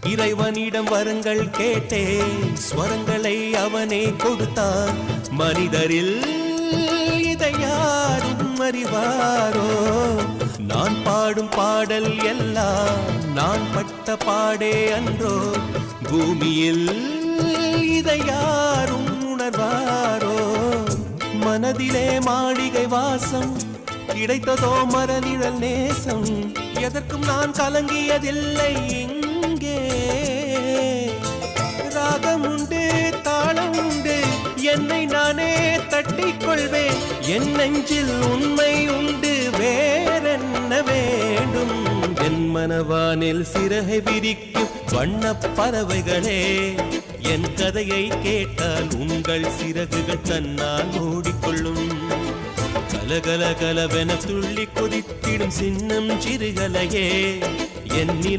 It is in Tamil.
இறைவனிடம் வரங்கள் கேட்டேன், ஸ்வரங்களை அவனே கொடுத்தான். மனிதரில் இதை யாரும் அறிவாரோ? நான் பாடும் பாடல் எல்லாம் நான் பட்ட பாடே அன்றோ? பூமியில் இதை யாரும் உணர்வாரோ? மனதிலே மாளிகை வாசம், கிடைத்ததோ மரநிழல் நேசம். எதற்கும் நான் கலங்கியதில்லை இங்கே. ராகம் உண்டு, தாளம் உண்டு, என்னை நானே தட்டிக் கொள்வேன். என் நெஞ்சில் உண்மை உண்டு, வேறென்ன வேண்டும்? என் மனவானில் சிறகை விரிக்கும் வண்ணப் பறவைகளே, என் கதையை கேட்டால் உங்கள் சிறகுகள் தன்னால் மூடிக்கொள்ளும். கலகல கலவென துள்ளி கொதித்திடும் சின்னம் சிறுகலையே, என் நிலை